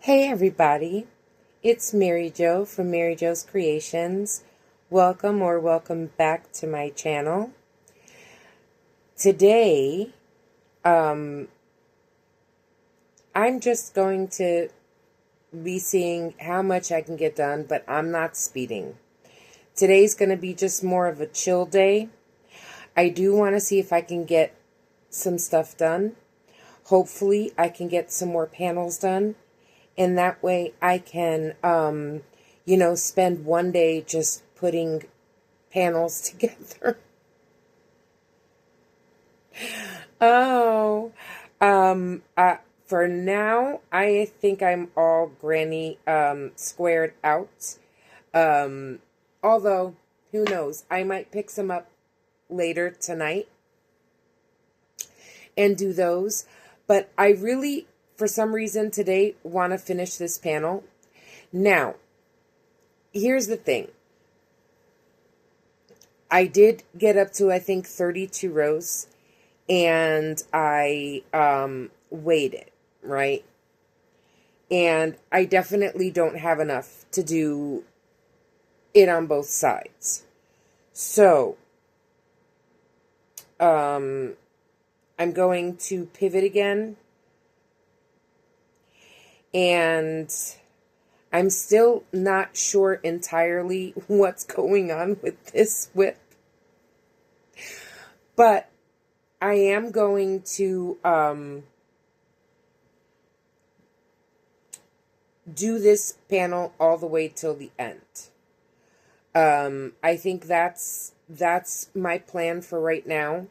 Hey everybody, it's Mary Jo from MaryjoesCreations. Welcome back to my channel. Today, I'm just going to be seeing how much I can get done, but I'm not speeding. Today's going to be just more of a chill day. I do want to see if I can get some stuff done. Hopefully, I can get some more panels done. And that way I can, spend one day just putting panels together. Oh, for now, I think I'm all granny, squared out. Although, who knows, I might pick some up later tonight and do those. But I really, for some reason today, want to finish this panel. Now, here's the thing. I did get up to, I think, 32 rows, and I weighed it, right? And I definitely don't have enough to do it on both sides. So, I'm going to pivot again. And I'm still not sure entirely what's going on with this whip. But I am going to do this panel all the way till the end. I think that's my plan for right now.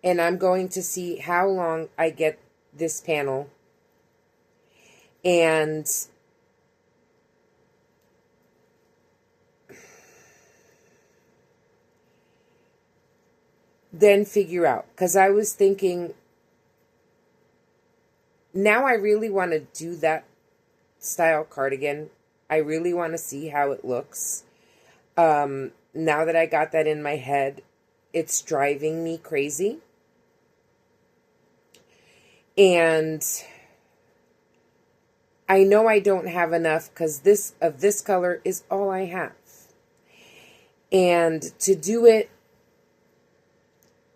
And I'm going to see how long I get this panel. And then figure out, because I was thinking, now I really want to do that style cardigan. I really want to see how it looks. Now that I got that in my head, it's driving me crazy. And I know I don't have enough because this color is all I have. And to do it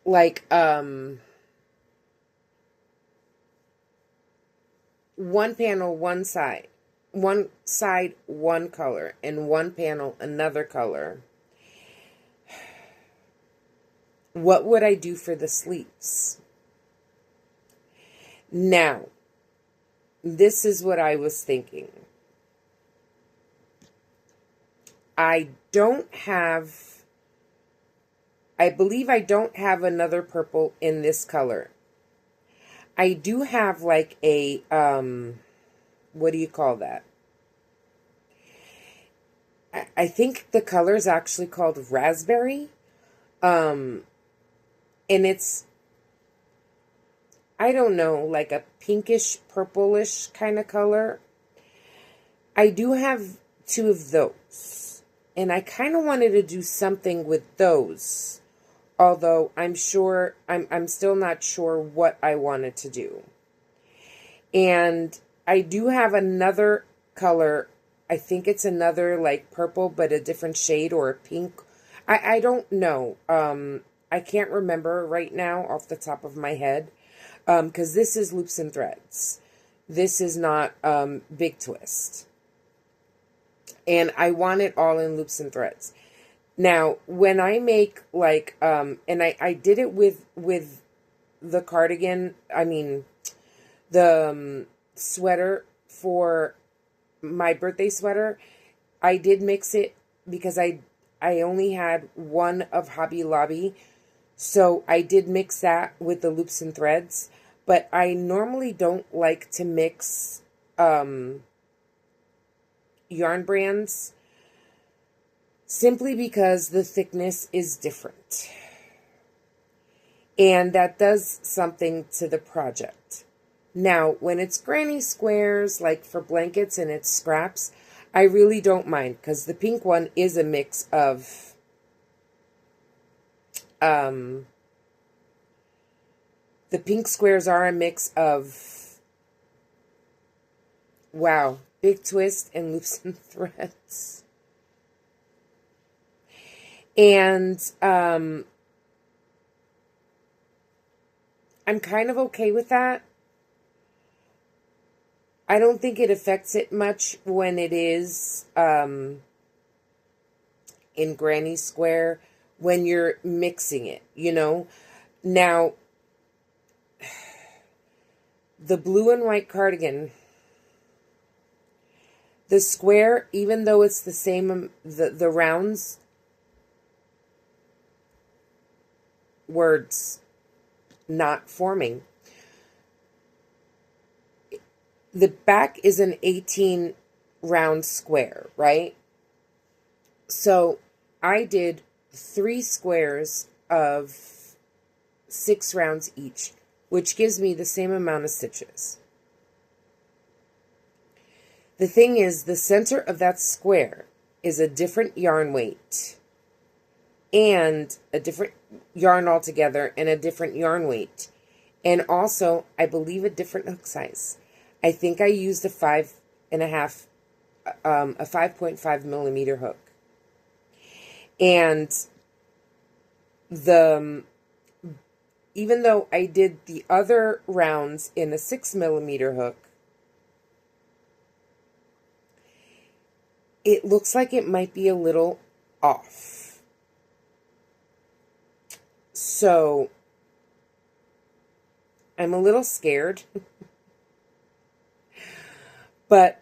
like one panel, one side, one color, and one panel, another color. What would I do for the sleeves? Now, this is what I was thinking. I believe I don't have another purple in this color. I do have like a, what do you call that? I think the color is actually called raspberry. And it's, I don't know, like a pinkish, purplish kind of color. I do have two of those. And I kind of wanted to do something with those. Although I'm still not sure what I wanted to do. And I do have another color. I think it's another like purple, but a different shade, or a pink. I don't know. I can't remember right now off the top of my head. Because this is loops and threads. This is not big twist. And I want it all in loops and threads. Now, when I make like, and I did it with the cardigan, the sweater for my birthday sweater, I did mix it because I only had one of Hobby Lobby. So I did mix that with the loops and threads, but I normally don't like to mix yarn brands simply because the thickness is different. And that does something to the project. Now, when it's granny squares, like for blankets and it's scraps, I really don't mind because the pink one is a mix of the pink squares are a mix of Wow. Big twist and loops and threads. And I'm kind of okay with that. I don't think it affects it much when it is in granny square when you're mixing it, you know. Now, the blue and white cardigan, the square, even though it's the same, the rounds, words not forming. The back is an 18 round square, right? So I did 3 squares of 6 rounds each, which gives me the same amount of stitches. The thing is, the center of that square is a different yarn weight and a different yarn altogether and a different yarn weight. And also, I believe a different hook size. I think I used a 5.5 millimeter hook. And even though I did the other rounds in a 6 millimeter hook, it looks like it might be a little off. So I'm a little scared. But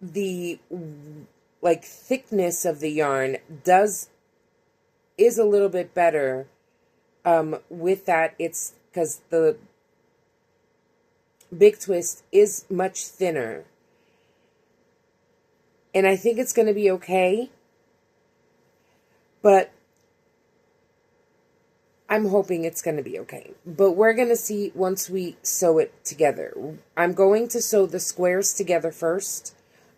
the thickness of the yarn is a little bit better with that. It's because the big twist is much thinner, and I think it's going to be okay, but I'm hoping it's going to be okay. But we're going to see once we sew it together. I'm going to sew the squares together first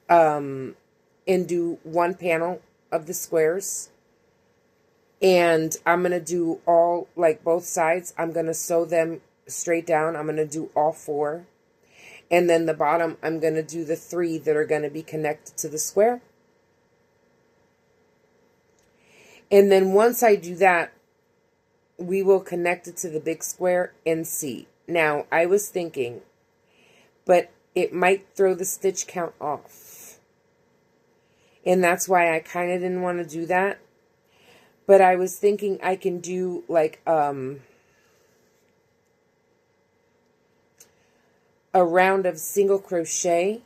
and do one panel of the squares. And I'm going to do all, both sides. I'm going to sew them straight down. I'm going to do all 4. And then the bottom, I'm going to do the 3 that are going to be connected to the square. And then once I do that, we will connect it to the big square and see. Now, I was thinking, but it might throw the stitch count off. And that's why I kind of didn't want to do that. But I was thinking I can do a round of single crochet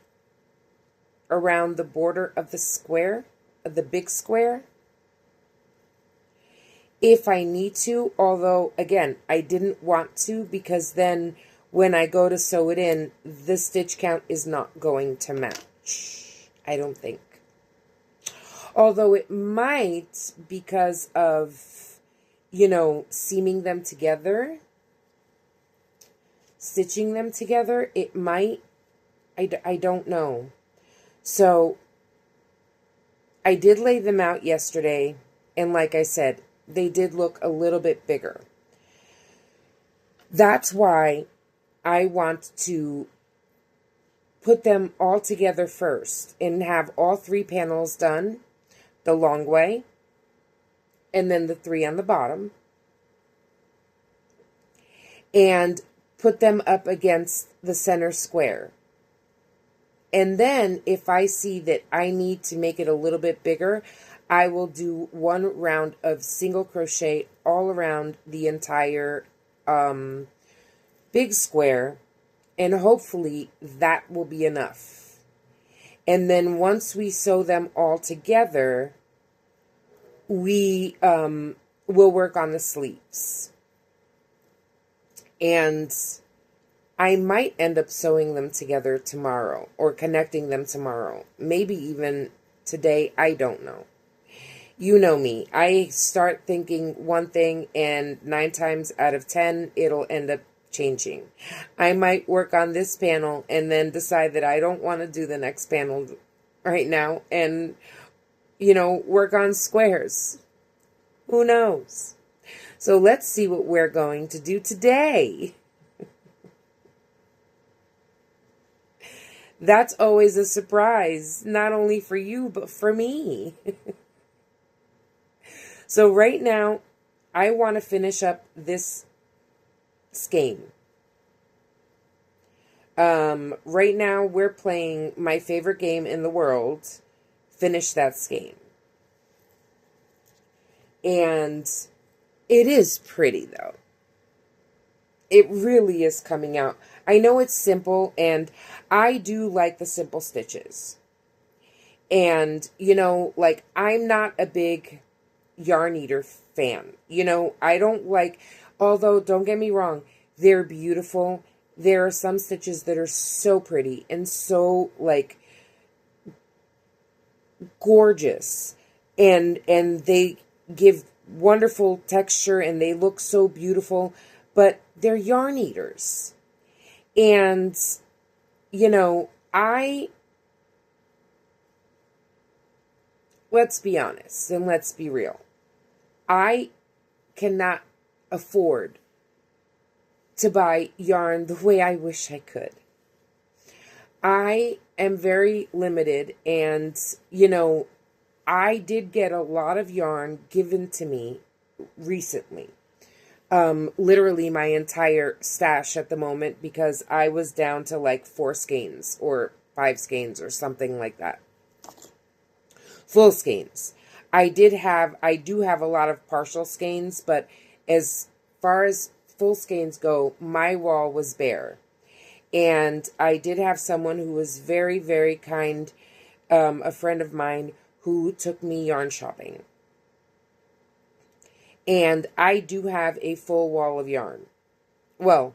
around the border of the square, of the big square, if I need to, although, again, I didn't want to, because then when I go to sew it in, the stitch count is not going to match, I don't think. Although it might, because of, seaming them together, stitching them together, it might, I don't know. So, I did lay them out yesterday, and like I said, they did look a little bit bigger. That's why I want to put them all together first and have all 3 panels done the long way, and then the 3 on the bottom, and put them up against the center square. And then if I see that I need to make it a little bit bigger, I will do 1 round of single crochet all around the entire big square, and hopefully that will be enough. And then once we sew them all together, we will work on the sleeves. And I might end up sewing them together tomorrow, or connecting them tomorrow. Maybe even today, I don't know. You know me. I start thinking one thing, and 9 times out of 10, it'll end up changing. I might work on this panel and then decide that I don't want to do the next panel right now, and, work on squares. Who knows? So let's see what we're going to do today. That's always a surprise, not only for you, but for me. So right now, I want to finish up this skein. Right now, we're playing my favorite game in the world, Finish That Skein. And it is pretty, though. It really is coming out. I know it's simple, and I do like the simple stitches. And, like, I'm not a big yarn eater fan. I don't like, although, don't get me wrong, they're beautiful. There are some stitches that are so pretty and so, like, gorgeous. And they give wonderful texture and they look so beautiful. But they're yarn eaters. And, let's be honest and let's be real. I cannot afford to buy yarn the way I wish I could. I am very limited, and, I did get a lot of yarn given to me recently. Literally my entire stash at the moment, because I was down to like 4 skeins or 5 skeins or something like that. Full skeins. I do have a lot of partial skeins, but as far as full skeins go, my wall was bare. And I did have someone who was very, very kind, a friend of mine, who took me yarn shopping. And I do have a full wall of yarn. Well,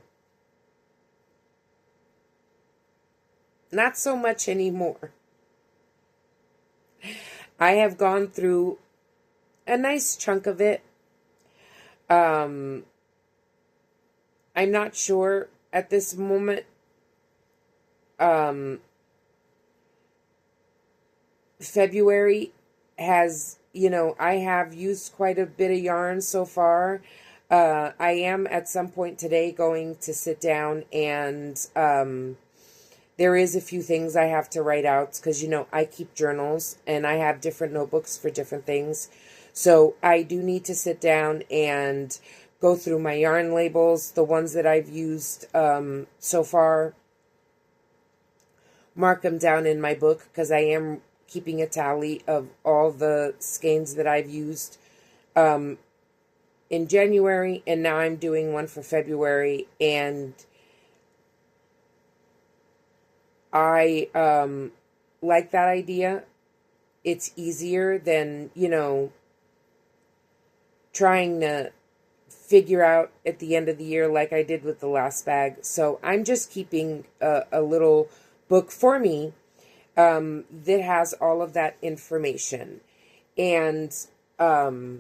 not so much anymore. I have gone through a nice chunk of it. I'm not sure at this moment. February has, I have used quite a bit of yarn so far. I am at some point today going to sit down and there is a few things I have to write out because, I keep journals and I have different notebooks for different things. So I do need to sit down and go through my yarn labels, the ones that I've used so far, mark them down in my book because I am keeping a tally of all the skeins that I've used in January, and now I'm doing one for February, and I like that idea. It's easier than, trying to figure out at the end of the year like I did with the last bag. So I'm just keeping a little book for me that has all of that information. And where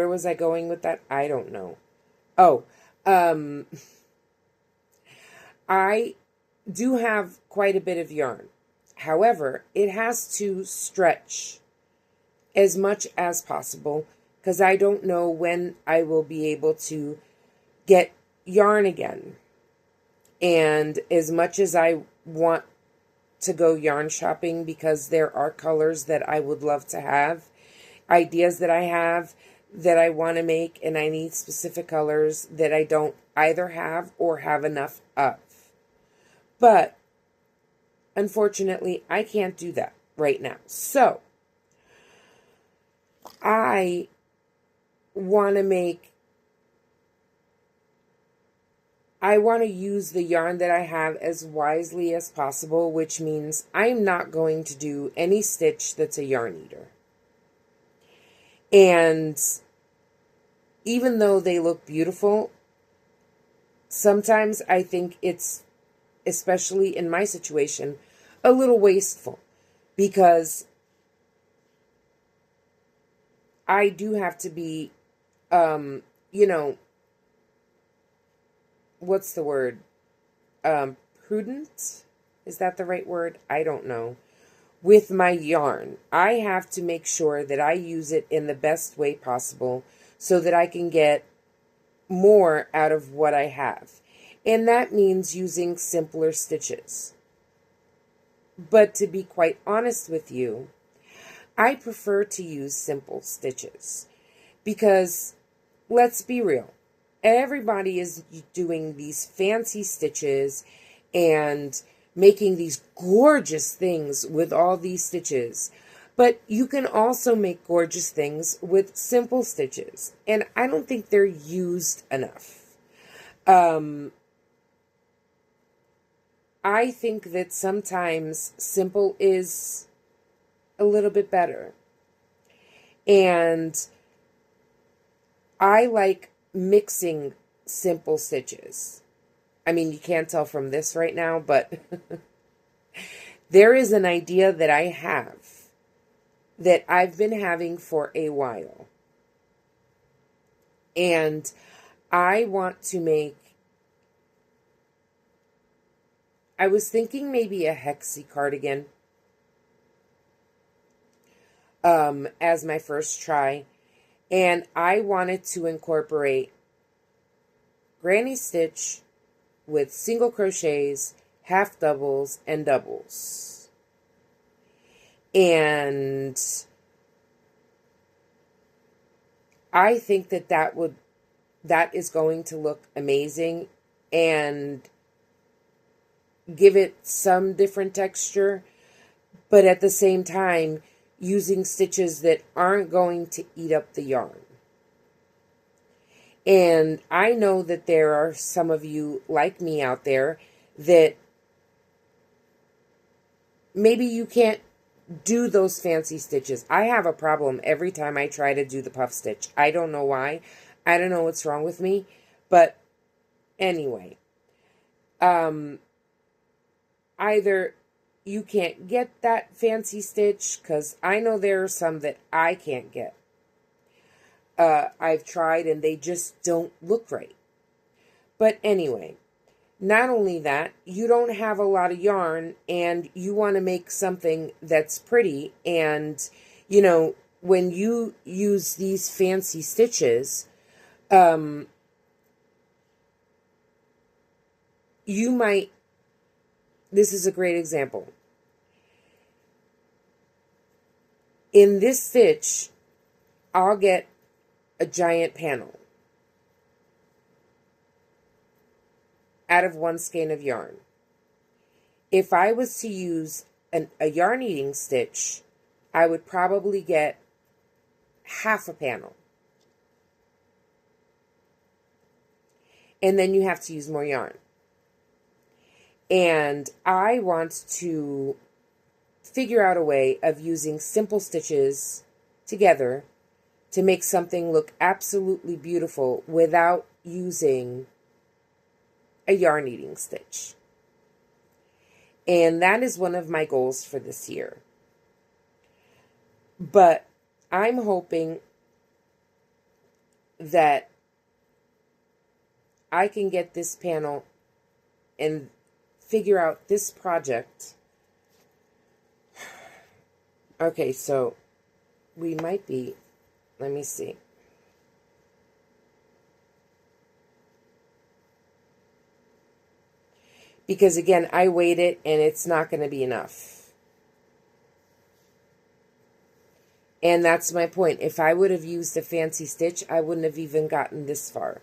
was I going with that? I don't know. Oh, I do have quite a bit of yarn. However, it has to stretch as much as possible because I don't know when I will be able to get yarn again. And as much as I want to go yarn shopping because there are colors that I would love to have, ideas that I have that I want to make, and I need specific colors that I don't either have or have enough of. But unfortunately, I can't do that right now. So I want to use the yarn that I have as wisely as possible, which means I'm not going to do any stitch that's a yarn eater. And even though they look beautiful, sometimes I think it's, especially in my situation, a little wasteful because I do have to be, what's the word? Prudent? Is that the right word? I don't know. With my yarn, I have to make sure that I use it in the best way possible so that I can get more out of what I have. And that means using simpler stitches. But to be quite honest with you, I prefer to use simple stitches because, let's be real, everybody is doing these fancy stitches and making these gorgeous things with all these stitches. But you can also make gorgeous things with simple stitches. And I don't think they're used enough. I think that sometimes simple is a little bit better. And I like mixing simple stitches. I mean, you can't tell from this right now, but there is an idea that I have that I've been having for a while. And I want to make, I was thinking maybe a hexie cardigan as my first try. And I wanted to incorporate granny stitch with single crochets, half doubles, and doubles. And I think that that is going to look amazing and give it some different texture, but at the same time using stitches that aren't going to eat up the yarn. And I know that there are some of you like me out there that maybe you can't do those fancy stitches. I have a problem every time I try to do the puff stitch. I don't know why. I don't know what's wrong with me. But anyway, either you can't get that fancy stitch, because I know there are some that I can't get. I've tried and they just don't look right. But anyway, not only that, you don't have a lot of yarn and you want to make something that's pretty. And, you know, when you use these fancy stitches, you might, this is a great example. In this stitch, I'll get a giant panel out of one skein of yarn. If I was to use a yarn eating stitch, I would probably get half a panel. And then you have to use more yarn. And I want to figure out a way of using simple stitches together to make something look absolutely beautiful without using a yarn eating stitch. And that is one of my goals for this year. But I'm hoping that I can get this panel and figure out this project. Okay, so we might be, let me see. Because again, I weighed it and it's not going to be enough. And that's my point. If I would have used a fancy stitch, I wouldn't have even gotten this far.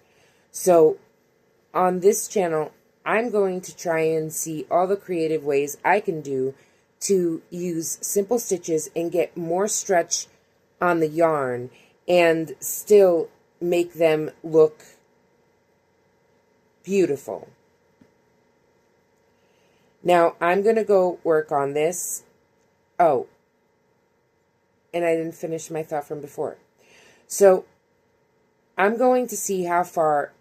So on this channel, I'm going to try and see all the creative ways I can do to use simple stitches and get more stretch on the yarn and still make them look beautiful. Now, I'm going to go work on this. Oh, and I didn't finish my thought from before. So, I'm going to see how far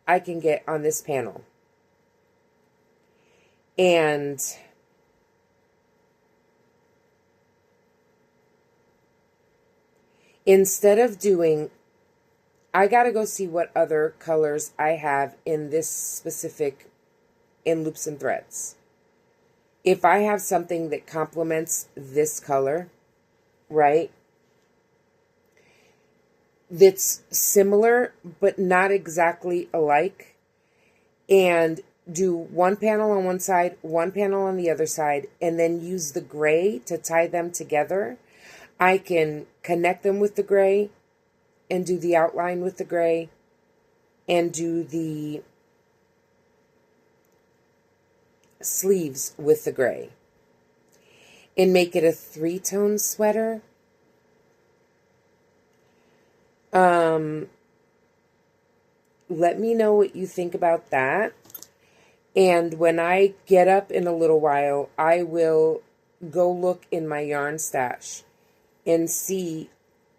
I can get on this panel. And instead of doing, I got to go see what other colors I have in this specific, in loops and threads. If I have something that complements this color, right, that's similar but not exactly alike, and do one panel on one side, one panel on the other side, and then use the gray to tie them together. I can connect them with the gray and do the outline with the gray and do the sleeves with the gray and make it a 3-tone sweater. Let me know what you think about that. And when I get up in a little while, I will go look in my yarn stash and see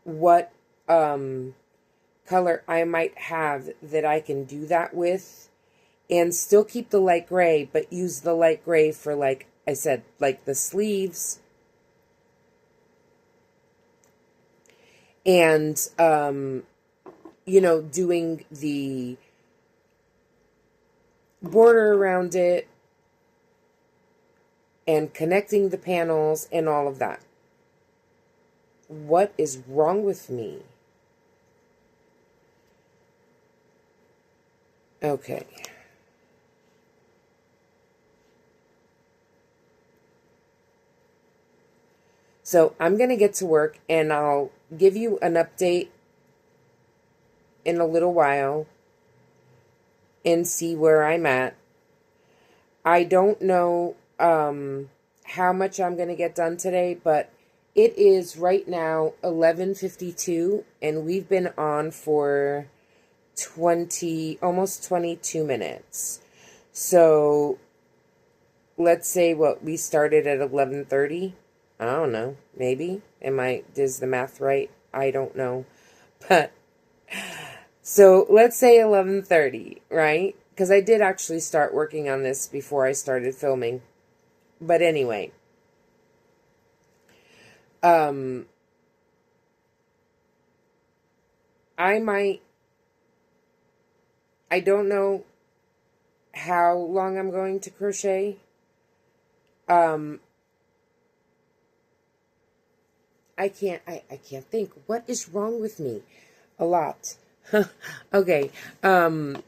what color I might have that I can do that with, and still keep the light gray, but use the light gray for, like I said, like the sleeves and, you know, doing the border around it and connecting the panels and all of that. What is wrong with me? Okay. So I'm going to get to work, and I'll give you an update in a little while and see where I'm at. I don't know how much I'm going to get done today, but it is right now 11:52, and we've been on for almost 22 minutes. So let's say we started at 11:30. I don't know, maybe. Is the math right? I don't know. But so let's say 11:30, right? Because I did actually start working on this before I started filming. But anyway, I don't know how long I'm going to crochet. I can't think. What is wrong with me? A lot. Okay. I'm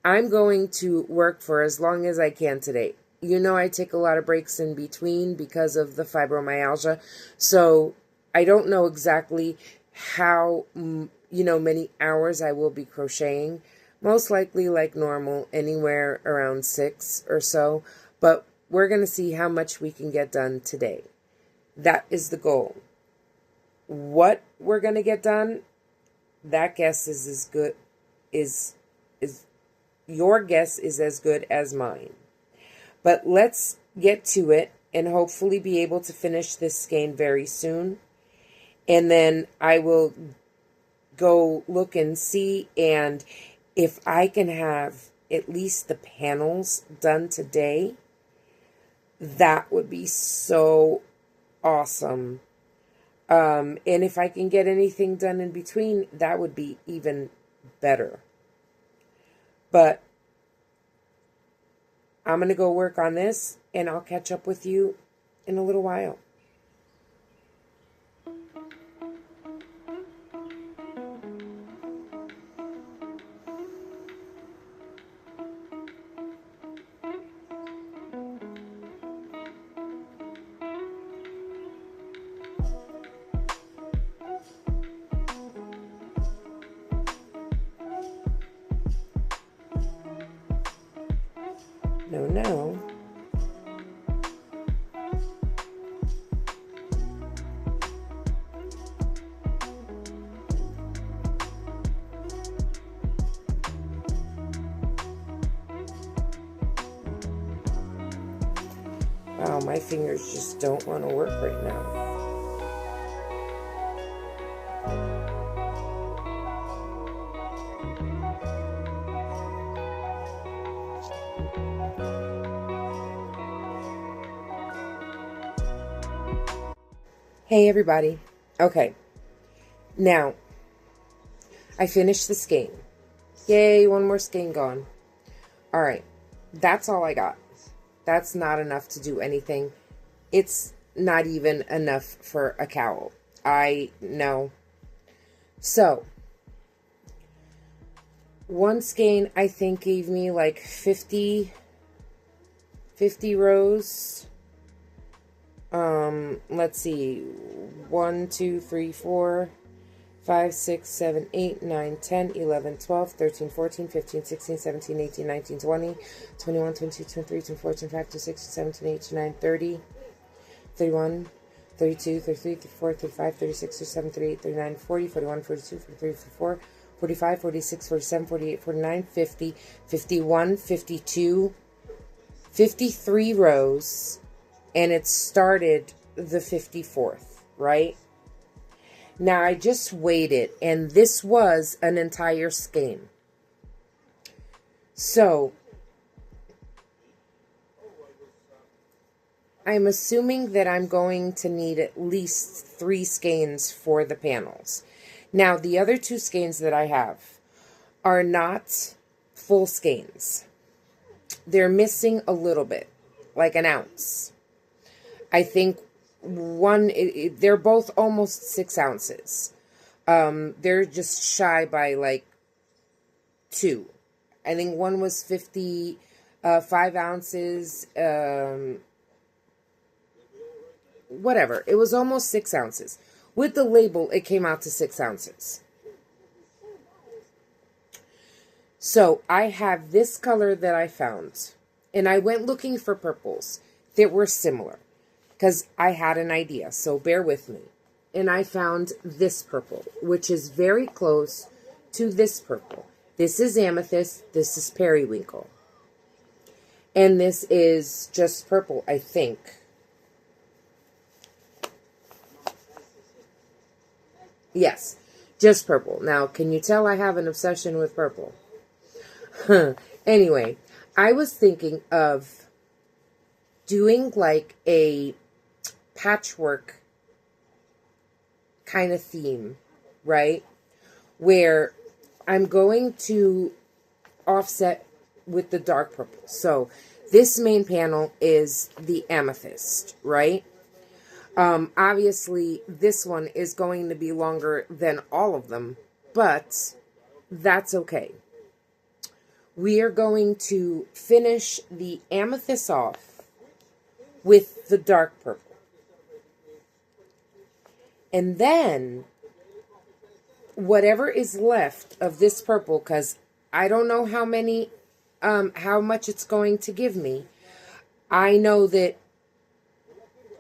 going to work for as long as I can today. You know, I take a lot of breaks in between because of the fibromyalgia. So I don't know exactly how, many hours I will be crocheting. Most likely like normal, anywhere around 6 or so. But we're going to see how much we can get done today. That is the goal. What we're going to get done, that guess is as good, your guess is as good as mine. But let's get to it and hopefully be able to finish this skein very soon. And then I will go look and see, and if I can have at least the panels done today, that would be so awesome. And if I can get anything done in between, that would be even better. But I'm going to go work on this, and I'll catch up with you in a little while. No. Wow, my fingers just don't want to work right now. Hey everybody. Okay. Now, I finished the skein. Yay, one more skein gone. Alright. That's all I got. That's not enough to do anything. It's not even enough for a cowl. I know. So, one skein, I think, gave me like 50 rows. Let's see, 1, 2, 3, 4, 5, 6, 7, 8, 9, 10, 11, 12, 13, 14, 15, 16, 17, 18, 19, 20, 21, 22, 23, 24, 25, 26, 27, 28, 29, 30, 31, 32, 33, 34, 35, 36, 37, 38, 39, 40, 41, 42, 43, 44, 45, 46, 47, 48, 49, 50, 51, 52, 53 rows, and it started the 54th, right? Now, I just weighed it, and this was an entire skein. So, I'm assuming that I'm going to need at least 3 skeins for the panels. Now, the other 2 skeins that I have are not full skeins. They're missing a little bit, like an ounce. I think they're both almost 6 ounces. They're just shy by like 2. I think one was 5 ounces, whatever. It was almost 6 ounces. With the label, it came out to 6 ounces. So I have this color that I found, and I went looking for purples that were similar because I had an idea, so bear with me. And I found this purple, which is very close to this purple. This is amethyst, this is periwinkle. And this is just purple, I think. Yes, just purple. Now, can you tell I have an obsession with purple? Anyway, I was thinking of doing like a patchwork kind of theme, right? Where I'm going to offset with the dark purple. So this main panel is the amethyst, right? Obviously, this one is going to be longer than all of them, but that's okay. We are going to finish the amethyst off with the dark purple. And then, whatever is left of this purple, because I don't know how much it's going to give me, I know that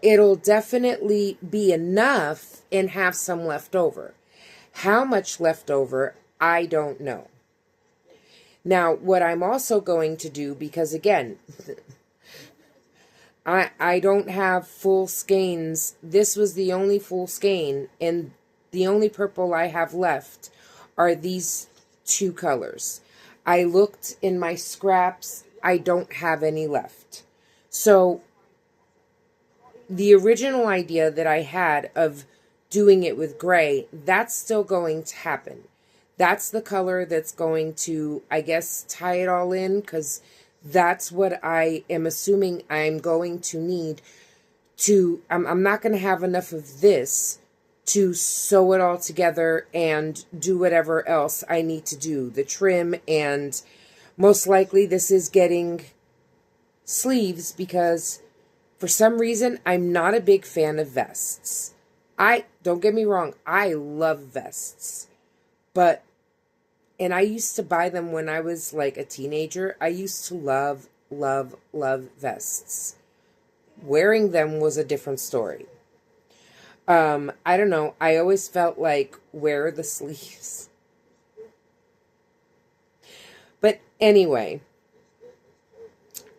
it'll definitely be enough and have some left over. How much left over, I don't know. Now, what I'm also going to do, because again, I don't have full skeins. This was the only full skein, and the only purple I have left are these 2 colors. I looked in my scraps. I don't have any left. So, the original idea that I had of doing it with gray, that's still going to happen. That's the color that's going to, I guess, tie it all in, because that's what I am assuming I'm going to need to, I'm not going to have enough of this to sew it all together and do whatever else I need to do. The trim, and most likely this is getting sleeves, because for some reason I'm not a big fan of vests. Don't get me wrong, I love vests. But, and I used to buy them when I was like a teenager. I used to love, love, love vests. Wearing them was a different story. I don't know. I always felt like, where are the sleeves? But anyway,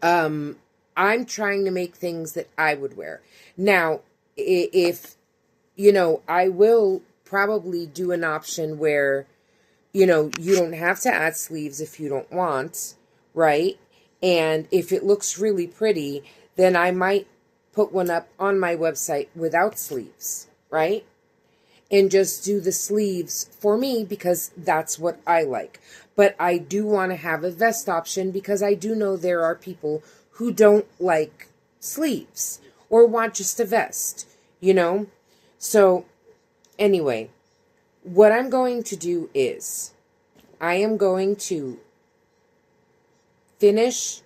I'm trying to make things that I would wear. Now, if, I will probably do an option where, you don't have to add sleeves if you don't want, right? And if it looks really pretty, then I might put one up on my website without sleeves, right? And just do the sleeves for me, because that's what I like. But I do want to have a vest option, because I do know there are people who don't like sleeves or want just a vest, So, anyway, what I'm going to do is I am going to finish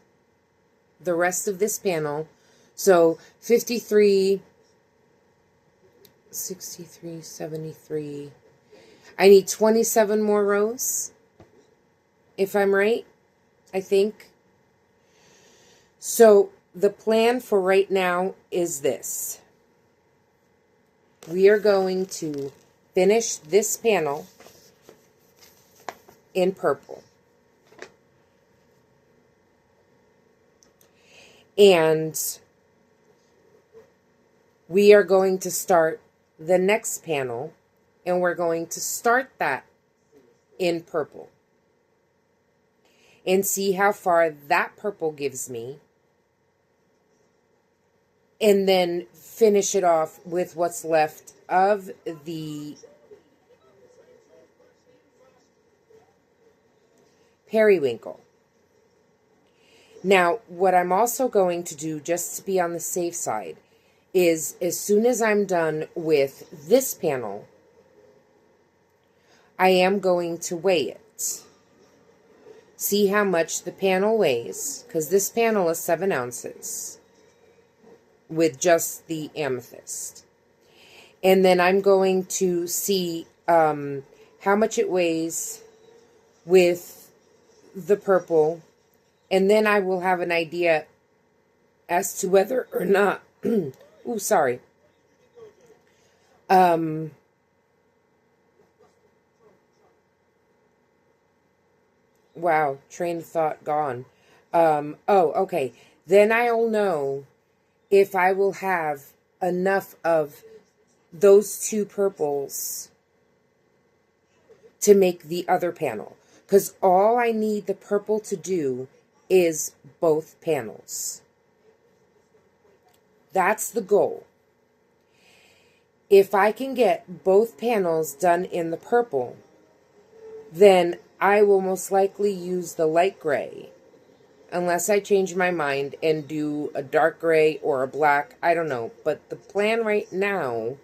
the rest of this panel. So 53, 63, 73. I need 27 more rows, if I'm right, I think. So the plan for right now is this. We are going to finish this panel in purple. And we are going to start the next panel, and we're going to start that in purple and see how far that purple gives me, and then finish it off with what's left of the periwinkle. Now, what I'm also going to do, just to be on the safe side, is as soon as I'm done with this panel, I am going to weigh it. See how much the panel weighs, because this panel is 7 ounces with just the amethyst. And then I'm going to see how much it weighs with the purple, and then I will have an idea as to whether or not ooh, sorry. Wow, train of thought gone. Oh, okay. Then I'll know if I will have enough of those 2 purples to make the other panel. Because all I need the purple to do is both panels. That's the goal. If I can get both panels done in the purple, then I will most likely use the light gray, unless I change my mind and do a dark gray or a black. I don't know. But the plan right now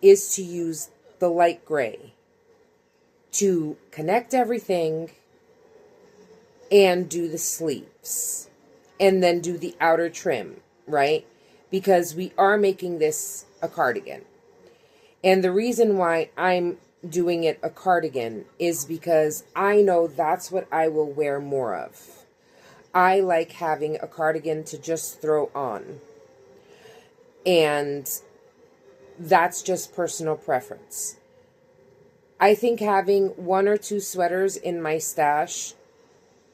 is to use the light gray to connect everything and do the sleeves. And then do the outer trim, right? Because we are making this a cardigan. And the reason why I'm doing it a cardigan is because I know that's what I will wear more of. I like having a cardigan to just throw on. And that's just personal preference. I think having 1 or 2 sweaters in my stash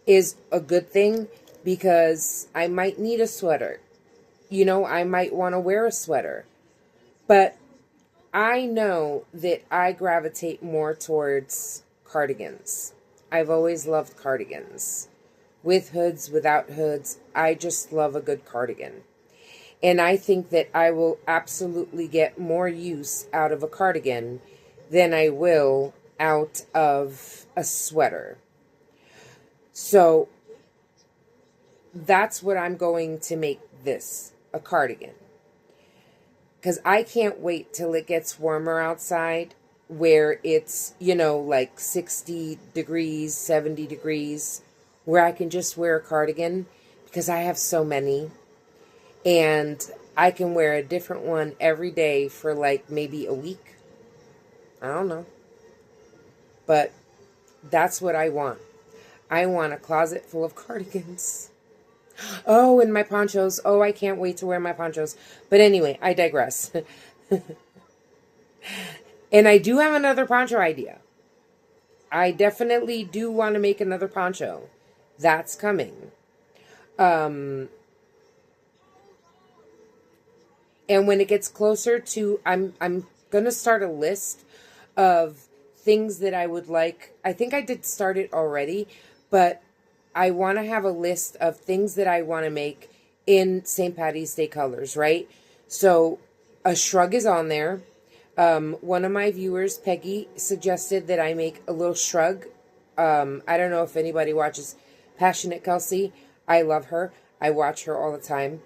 is a good thing, because I might need a sweater. You know, I might want to wear a sweater. But I know that I gravitate more towards cardigans. I've always loved cardigans. With hoods, without hoods, I just love a good cardigan. And I think that I will absolutely get more use out of a cardigan than I will out of a sweater. So that's what I'm going to make this, a cardigan. Because I can't wait till it gets warmer outside, where it's, you know, like 60 degrees, 70 degrees, where I can just wear a cardigan, because I have so many. And I can wear a different one every day for like maybe a week. I don't know. But that's what I want. I want a closet full of cardigans. Oh, and my ponchos. Oh, I can't wait to wear my ponchos. But anyway, I digress. And I do have another poncho idea. I definitely do want to make another poncho. That's coming. And when it gets closer to, I'm going to start a list of things that I would like. I think I did start it already, but I want to have a list of things that I want to make in St. Patty's Day colors, right? So a shrug is on there. One of my viewers, Peggy, suggested that I make a little shrug. I don't know if anybody watches Passionate Kelsey. I love her. I watch her all the time.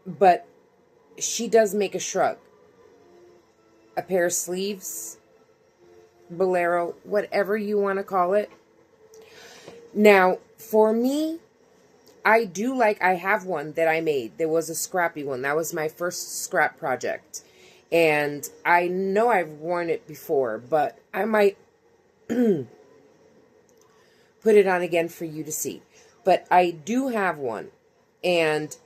But she does make a shrug. A pair of sleeves. bolero, whatever you want to call it. Now, for me, I have one that I made. There was a scrappy one. That was my first scrap project. And I know I've worn it before, but I might put it on again for you to see. But I do have one. And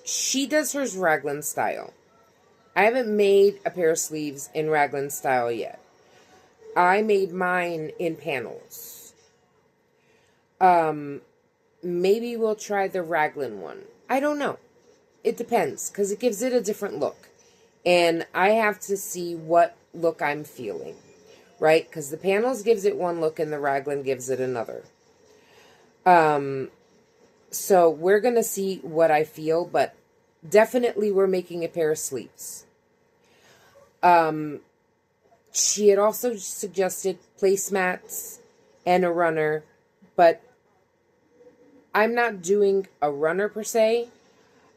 she does hers raglan style. I haven't made a pair of sleeves in raglan style yet. I made mine in panels. Maybe we'll try the raglan one. I don't know. It depends, because it gives it a different look. And I have to see what look I'm feeling, right? Because the panels gives it one look and the raglan gives it another. So we're going to see what I feel, but definitely we're making a pair of sleeves. She had also suggested placemats and a runner, but I'm not doing a runner per se.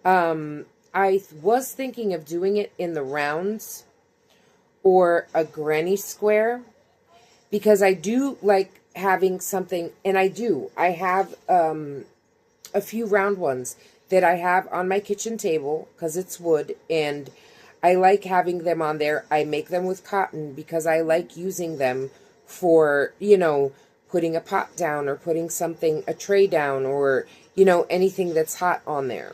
I was thinking of doing it in the rounds or a granny square, because I do like having something, and I have a few round ones that I have on my kitchen table because it's wood, and I like having them on there. I make them with cotton because I like using them for, putting a pot down or putting a tray down, or, anything that's hot on there.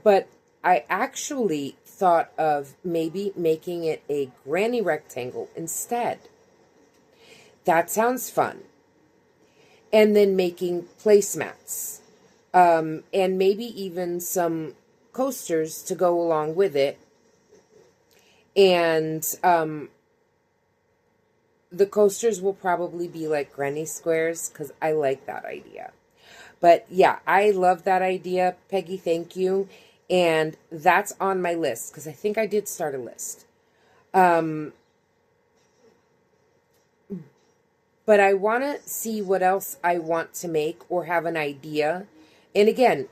But I actually thought of maybe making it a granny rectangle instead. That sounds fun. And then making placemats. And maybe even some coasters to go along with it. And the coasters will probably be like granny squares, because I like that idea. But yeah, I love that idea, Peggy, thank you. And that's on my list, because I think I did start a list. But I want to see what else I want to make or have an idea. And again,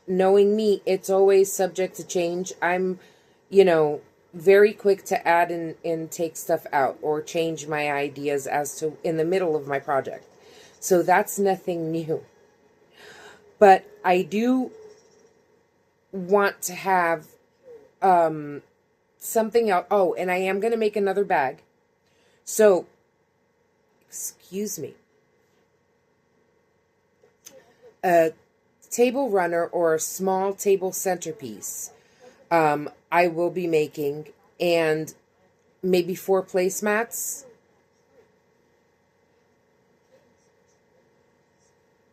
knowing me, it's always subject to change. I'm, very quick to add and take stuff out or change my ideas as to in the middle of my project. So that's nothing new. But I do want to have something else. Oh, and I am going to make another bag. So, excuse me. A table runner or a small table centerpiece I will be making, and maybe 4 placemats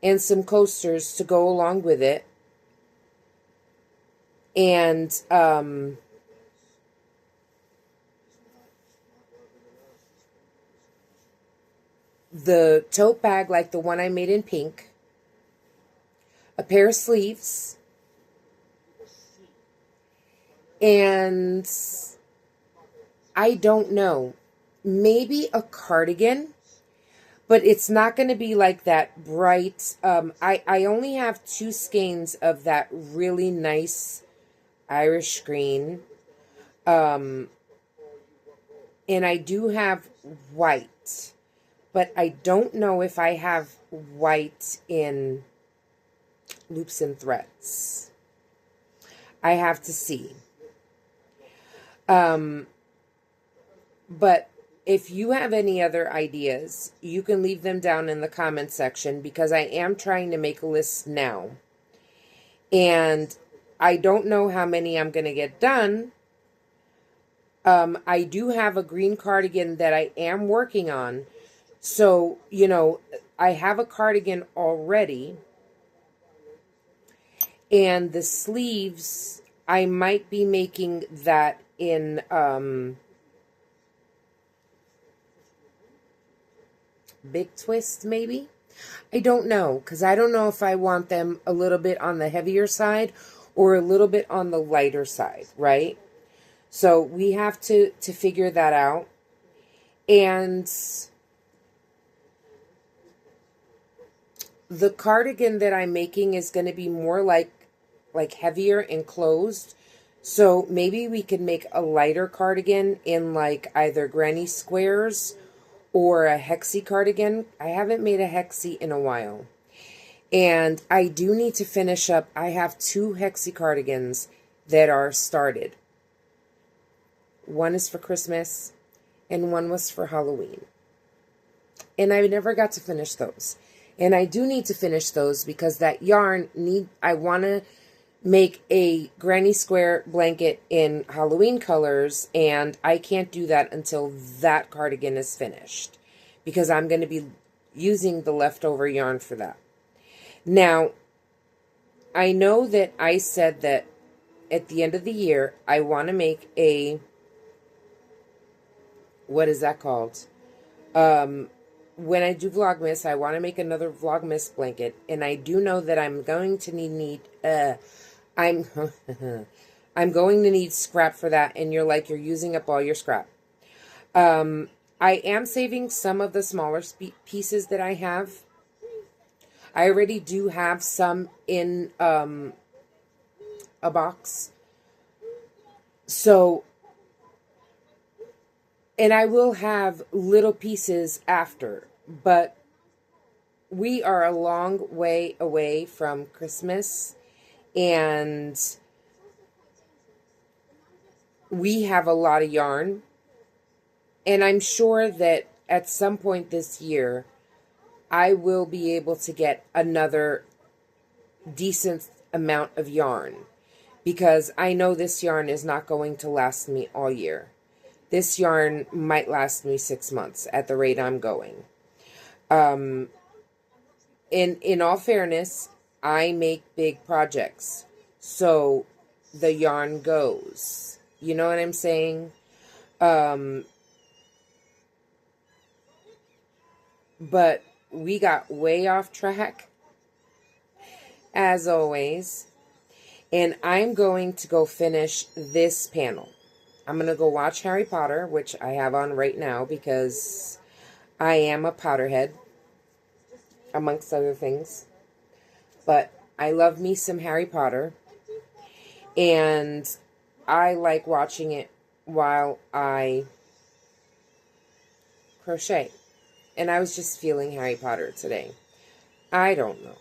and some coasters to go along with it. And the tote bag like the one I made in pink, a pair of sleeves, and I don't know, maybe a cardigan, but it's not going to be like that bright. I only have 2 skeins of that really nice Irish green, and I do have white, but I don't know if I have white in loops and threads. I have to see. But if you have any other ideas, you can leave them down in the comment section, because I am trying to make a list now. And I don't know how many I'm going to get done. I do have a green cardigan that I am working on. So, I have a cardigan already. And the sleeves, I might be making that in big twist, maybe. I don't know, because I don't know if I want them a little bit on the heavier side or a little bit on the lighter side, right? So we have to figure that out. And the cardigan that I'm making is going to be more like heavier and closed. So maybe we could make a lighter cardigan in like either granny squares or a hexie cardigan. I haven't made a hexie in a while. And I do need to finish up. I have 2 hexie cardigans that are started. One is for Christmas and one was for Halloween. And I never got to finish those. And I do need to finish those because that yarn I want to make a granny square blanket in Halloween colors, and I can't do that until that cardigan is finished because I'm going to be using the leftover yarn for that. Now, I know that I said that at the end of the year, I want to make a, what is that called? When I do Vlogmas, I want to make another Vlogmas blanket, and I do know that I'm going to need I'm I'm going to need scrap for that, and you're using up all your scrap. I am saving some of the smaller pieces that I have. I already do have some in a box. So, and I will have little pieces after, but we are a long way away from Christmas, and we have a lot of yarn, and I'm sure that at some point this year, I will be able to get another decent amount of yarn, because I know this yarn is not going to last me all year. This yarn might last me 6 months at the rate I'm going. In all fairness, I make big projects, so the yarn goes. You know what I'm saying? But we got way off track, as always. And I'm going to go finish this panel. I'm going to go watch Harry Potter, which I have on right now because I am a Potterhead, amongst other things. But I love me some Harry Potter, and I like watching it while I crochet. And I was just feeling Harry Potter today. I don't know.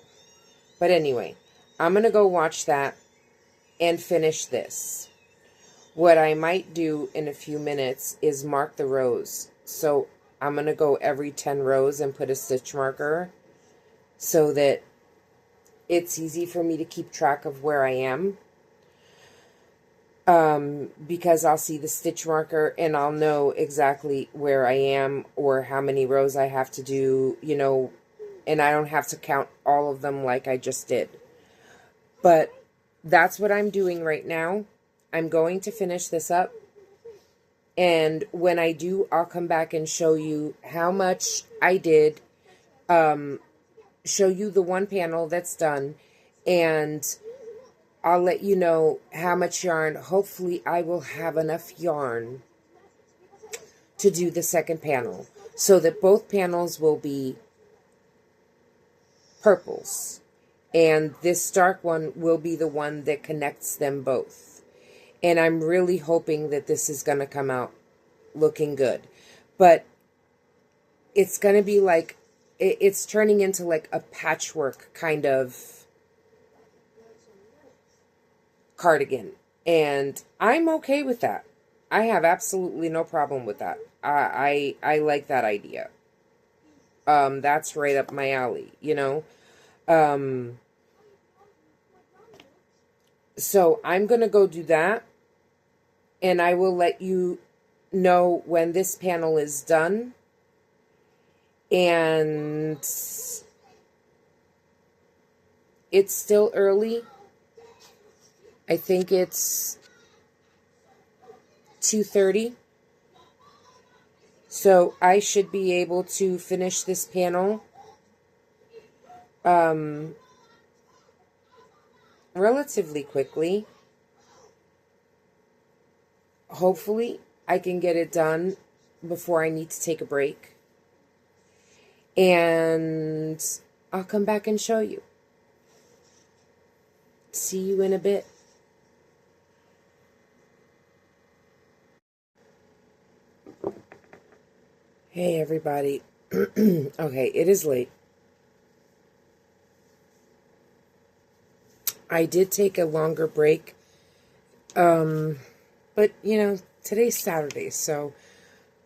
But anyway, I'm going to go watch that and finish this. What I might do in a few minutes is mark the rows. So I'm going to go every 10 rows and put a stitch marker so that it's easy for me to keep track of where I am. Because I'll see the stitch marker and I'll know exactly where I am or how many rows I have to do, you know, and I don't have to count all of them like I just did. But that's what I'm doing right now. I'm going to finish this up. And when I do, I'll come back and show you how much I did. Show you the one panel that's done. And I'll let you know how much yarn. Hopefully I will have enough yarn to do the second panel, so that both panels will be purples. And this dark one will be the one that connects them both. And I'm really hoping that this is going to come out looking good. But it's going to be like, it's turning into like a patchwork kind of cardigan, and I'm okay with that. I have absolutely no problem with that. I like that idea. That's right up my alley, you know. So I'm gonna go do that, and I will let you know when this panel is done. And it's still early. I think it's 2:30. So I should be able to finish this panel relatively quickly. Hopefully I can get it done before I need to take a break. And I'll come back and show you. See you in a bit. Hey everybody. Okay, it is late. I did take a longer break. But today's Saturday, so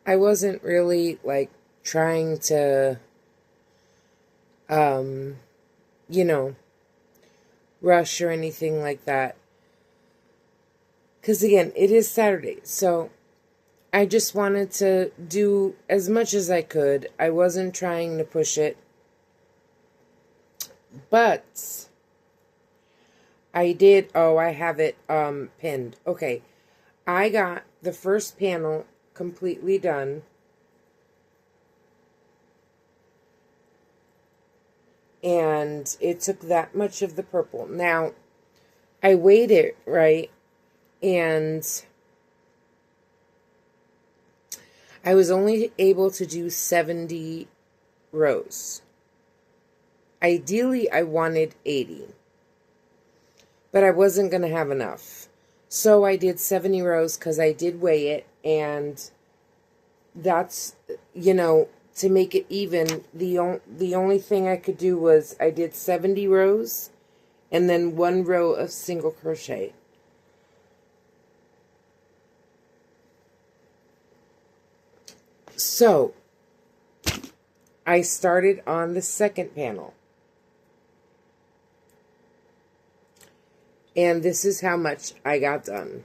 I wasn't really trying to um, you know, rush or anything like that. 'Cause again, it is Saturday. So I just wanted to do as much as I could. I wasn't trying to push it. But I did, I have it pinned. Okay. I got the first panel completely done. And it took that much of the purple. Now, I weighed it, right? And I was only able to do 70 rows. Ideally, I wanted 80. But I wasn't going to have enough. So I did 70 rows because I did weigh it. And that's, to make it even, the only thing I could do was I did 70 rows and then 1 row of single crochet. So I started on the second panel. And this is how much I got done.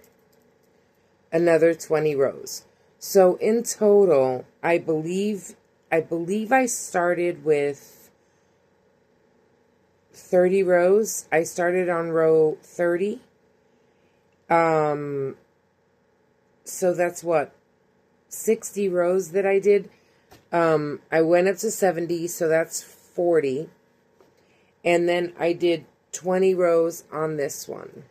Another 20 rows. So in total, I believe I started with 30 rows. I started on row 30. So that's what? 60 rows that I did. I went up to 70, so that's 40. And then I did 20 rows on this one.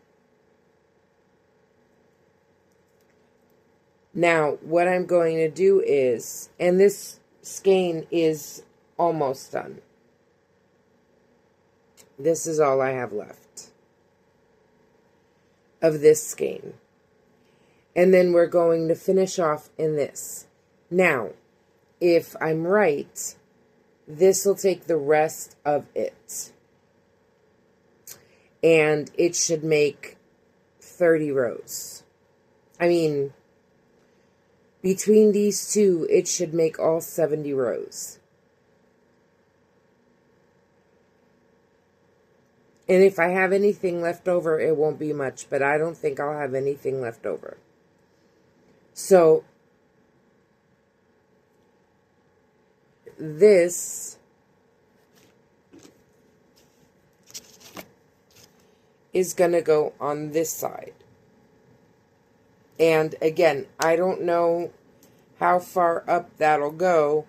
Now, what I'm going to do is, and this skein is almost done. This is all I have left of this skein. And then we're going to finish off in this. Now, if I'm right, this will take the rest of it. And it should make 30 rows. I mean, between these two, it should make all 70 rows. And if I have anything left over, it won't be much, but I don't think I'll have anything left over. So, this is going to go on this side. And again, I don't know how far up that'll go.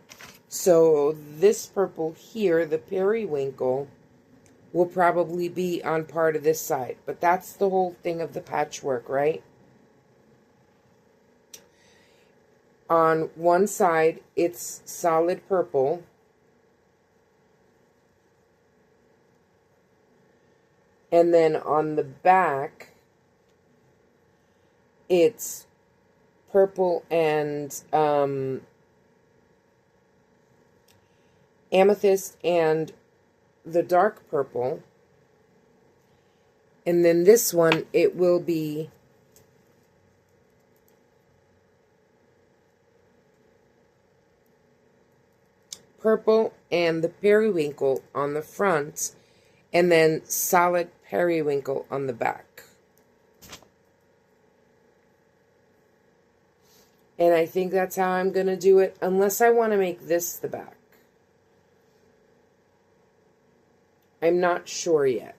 So this purple here, the periwinkle, will probably be on part of this side. But that's the whole thing of the patchwork, right? On one side, it's solid purple. And then on the back, it's purple and amethyst and the dark purple. And then this one, it will be purple and the periwinkle on the front, and then solid periwinkle on the back. And I think that's how I'm going to do it, unless I want to make this the back. I'm not sure yet.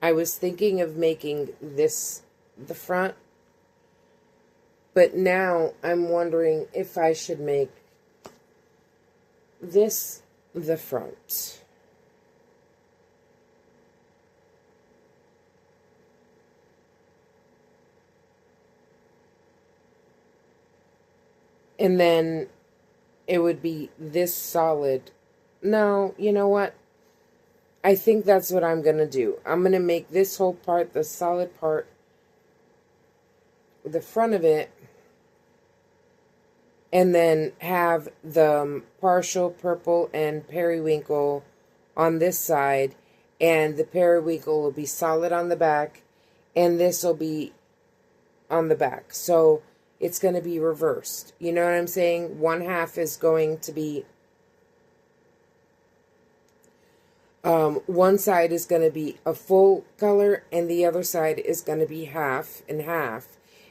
I was thinking of making this the front, but now I'm wondering if I should make this the front. And then it would be this solid. No, you know what? I think that's what I'm going to do. I'm going to make this whole part, the solid part, the front of it, and then have the partial purple and periwinkle on this side, and the periwinkle will be solid on the back, and this will be on the back. So it's going to be reversed. You know what I'm saying? One half is going to be, one side is going to be a full color, and the other side is going to be half and half.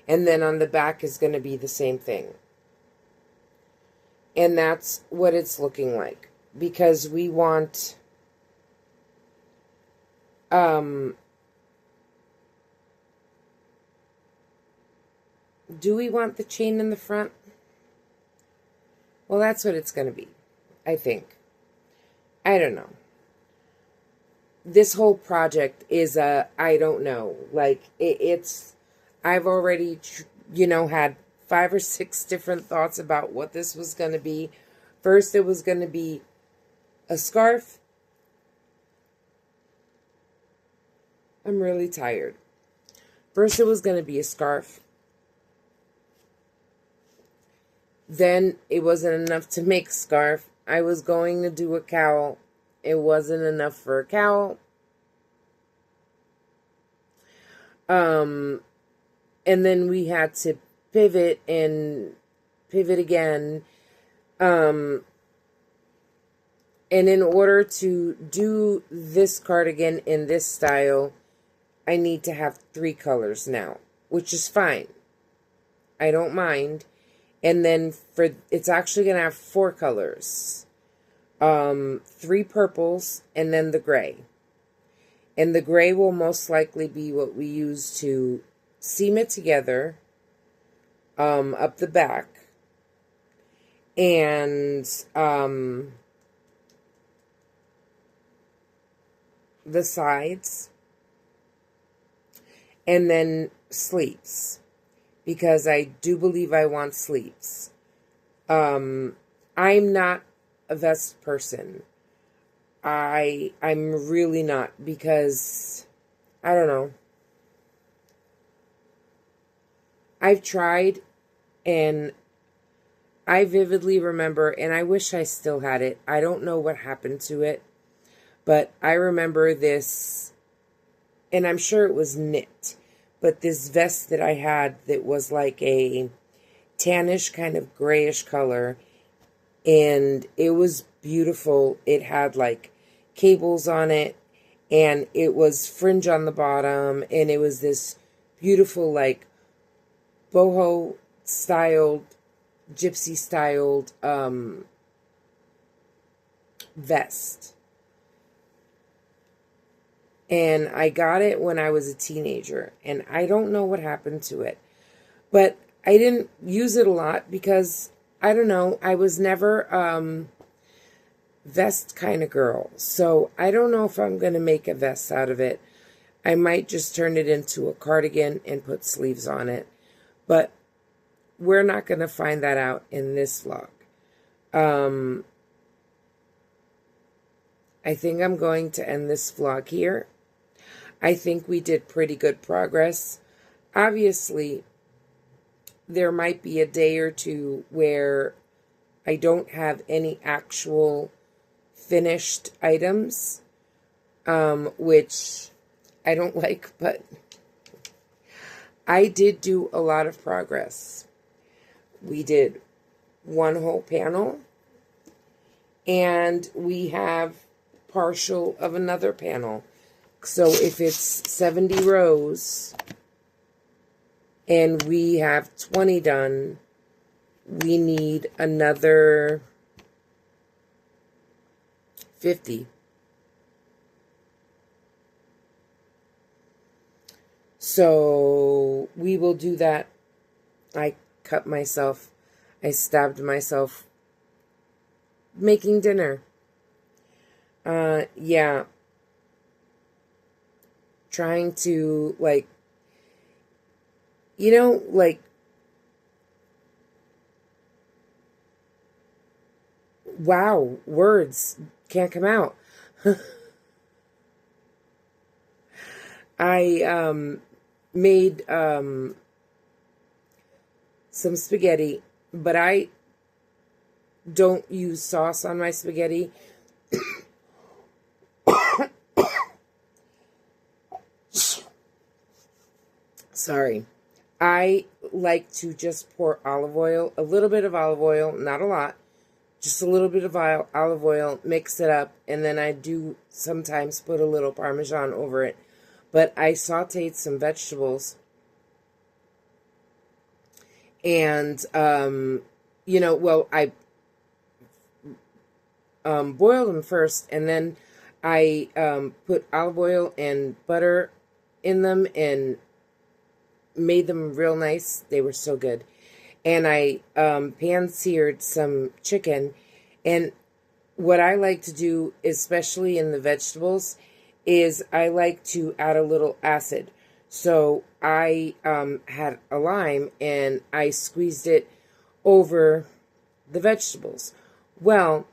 And then on the back is going to be the same thing. And that's what it's looking like. Because we want, do we want the chain in the front? Well, that's what it's going to be, I think. I don't know. This whole project is I don't know. Like, it's, I've already, had 5 or 6 different thoughts about what this was going to be. First, it was going to be a scarf. I'm really tired. First, it was going to be a scarf. Then, it wasn't enough to make a scarf. I was going to do a cowl. It wasn't enough for a cowl. And then we had to pivot and pivot again. And in order to do this cardigan in this style, I need to have 3 colors now, which is fine. I don't mind. And then it's actually going to have 4 colors. 3 purples, and then the gray. And the gray will most likely be what we use to seam it together up the back. And the sides. And then sleeves. Because I do believe I want sleeves. I'm not a vest person. I'm really not, because I don't know. I've tried, and I vividly remember, and I wish I still had it. I don't know what happened to it, but I remember this, and I'm sure it was knit, but this vest that I had that was like a tannish kind of grayish color, and it was beautiful. It had like cables on it, and it was fringe on the bottom, and it was this beautiful like boho styled, gypsy styled vest. And I got it when I was a teenager, and I don't know what happened to it, but I didn't use it a lot because I don't know, I was never vest kind of girl. So I don't know if I'm going to make a vest out of it. I might just turn it into a cardigan and put sleeves on it. But we're not going to find that out in this vlog. I think I'm going to end this vlog here. I think we did pretty good progress. Obviously, there might be a day or two where I don't have any actual finished items, which I don't like, but I did do a lot of progress. We did one whole panel, and we have partial of another panel. So if it's 70 rows and we have 20 done, we need another 50. So we will do that. I cut myself. I stabbed myself making dinner. Yeah. Trying to, like, wow, words can't come out. I made some spaghetti, but I don't use sauce on my spaghetti. Sorry. I like to just pour olive oil, a little bit of olive oil, not a lot, just a little bit of olive oil, mix it up, and then I do sometimes put a little Parmesan over it. But I sauteed some vegetables, and, I boiled them first, and then I put olive oil and butter in them and made them real nice. They were so good. And I pan-seared some chicken. And what I like to do, especially in the vegetables, is I like to add a little acid. So I had a lime and I squeezed it over the vegetables. Well,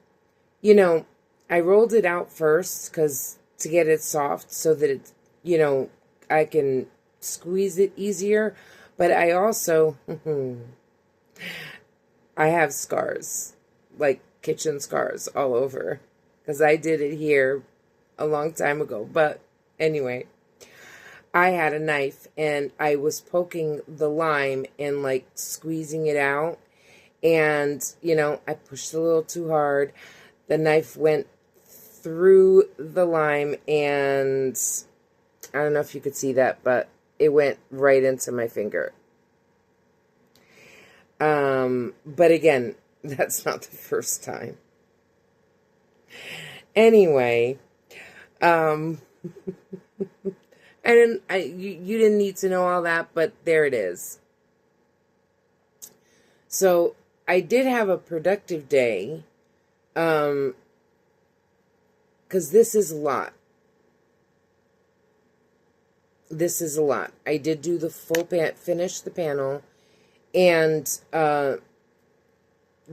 I rolled it out first to get it soft so that it, I can squeeze it easier. But I also, I have scars, like kitchen scars all over, because I did it here a long time ago. But anyway, I had a knife and I was poking the lime and like squeezing it out. And, I pushed a little too hard. The knife went through the lime and I don't know if you could see that, but it went right into my finger. But again, that's not the first time. Anyway, you didn't need to know all that, but there it is. So I did have a productive day, because this is a lot. This is a lot. I did do the full finish the panel, and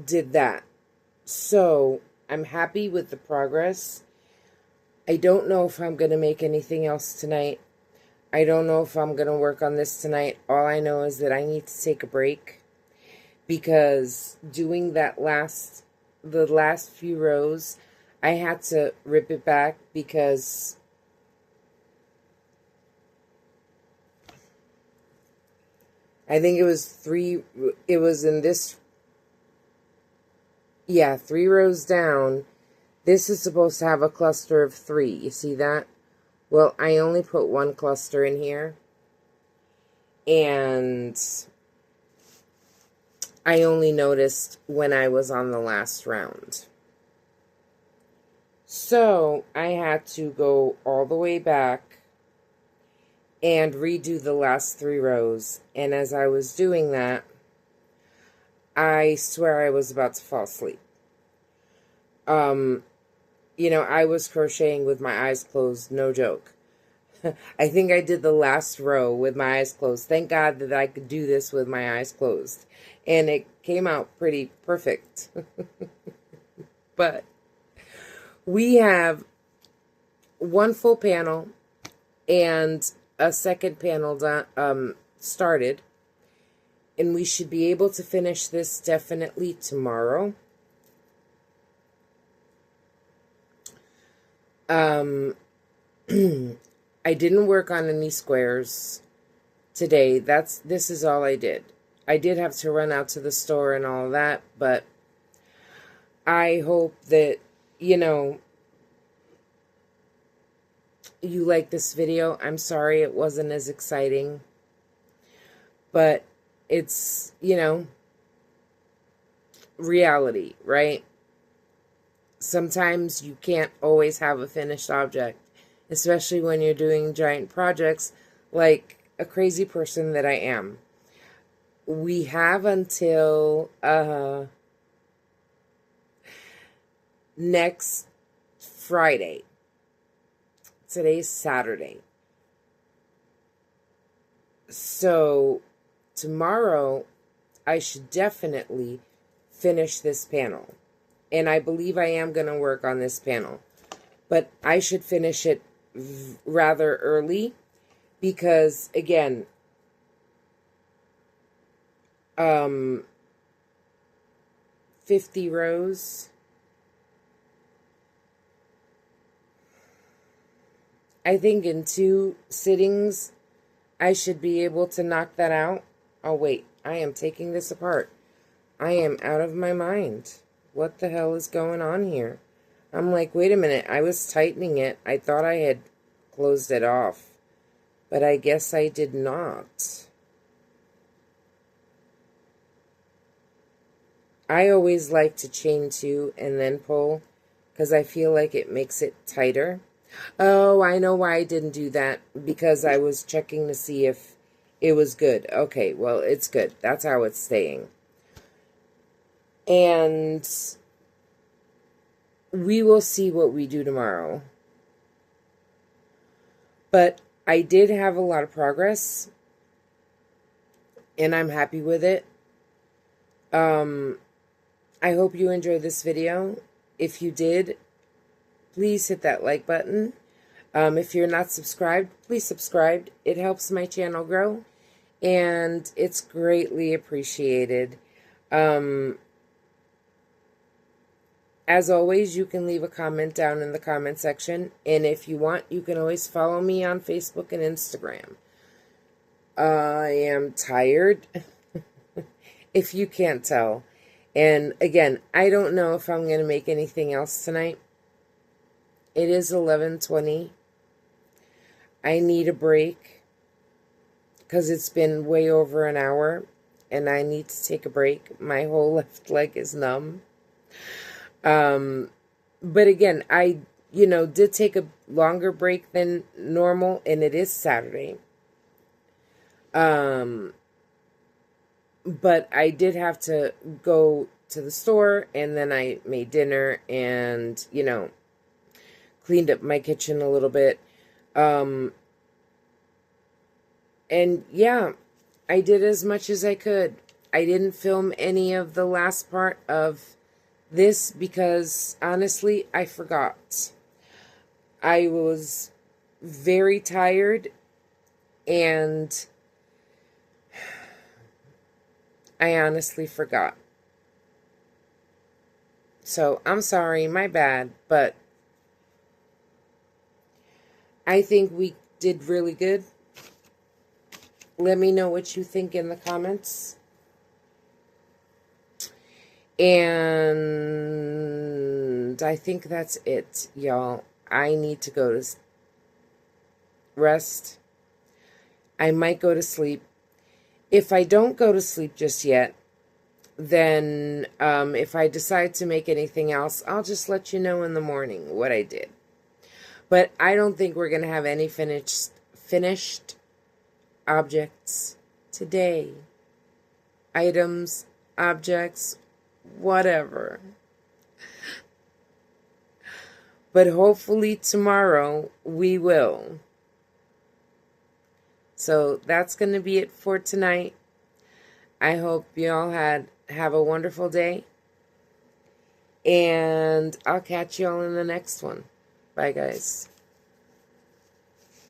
did that. So I'm happy with the progress. I don't know if I'm going to make anything else tonight. I don't know if I'm going to work on this tonight. All I know is that I need to take a break, because doing the last few rows, I had to rip it back because I think it was three rows down. This is supposed to have a cluster of 3. You see that? Well, I only put 1 cluster in here. And I only noticed when I was on the last round. So I had to go all the way back and redo the last 3 rows. And as I was doing that, I swear I was about to fall asleep. I was crocheting with my eyes closed, no joke. I think I did the last row with my eyes closed. Thank God that I could do this with my eyes closed. And it came out pretty perfect. But we have 1 full panel and a second panel started. And we should be able to finish this definitely tomorrow. I didn't work on any squares today. This is all I did. I did have to run out to the store and all that, but I hope that, you like this video. I'm sorry it wasn't as exciting, but it's, reality, right? Sometimes you can't always have a finished object, especially when you're doing giant projects like a crazy person that I am. We have until next Friday. Today's Saturday. So tomorrow I should definitely finish this panel. And I believe I am going to work on this panel. But I should finish it rather early because, again, 50 rows. I think in 2 sittings, I should be able to knock that out. Oh, wait, I am taking this apart. I am out of my mind. What the hell is going on here? I'm like, wait a minute, I was tightening it. I thought I had closed it off, but I guess I did not. I always like to chain 2 and then pull, because I feel like it makes it tighter. Oh, I know why I didn't do that, because I was checking to see if it was good. Okay, well, it's good. That's how it's staying. And we will see what we do tomorrow. But I did have a lot of progress, and I'm happy with it. I hope you enjoyed this video. If you did, please hit that like button. If you're not subscribed, please subscribe. It helps my channel grow, and it's greatly appreciated. As always, you can leave a comment down in the comment section, and if you want, you can always follow me on Facebook and Instagram. I am tired, if you can't tell. And again, I don't know if I'm going to make anything else tonight. It is 11:20. I need a break because it's been way over an hour, and I need to take a break. My whole left leg is numb. But again, I, did take a longer break than normal, and it is Saturday. But I did have to go to the store, and then I made dinner and, cleaned up my kitchen a little bit. And yeah, I did as much as I could. I didn't film any of the last part of this because, honestly, I forgot. I was very tired, and I honestly forgot. So, I'm sorry, my bad, but I think we did really good. Let me know what you think in the comments. And I think that's it, y'all. I need to go to rest. I might go to sleep. If I don't go to sleep just yet, then if I decide to make anything else, I'll just let you know in the morning what I did. But I don't think we're going to have any finished objects today. Items, objects, whatever. But hopefully tomorrow we will. So that's going to be it for tonight. I hope you all have a wonderful day. And I'll catch you all in the next one. Bye, guys.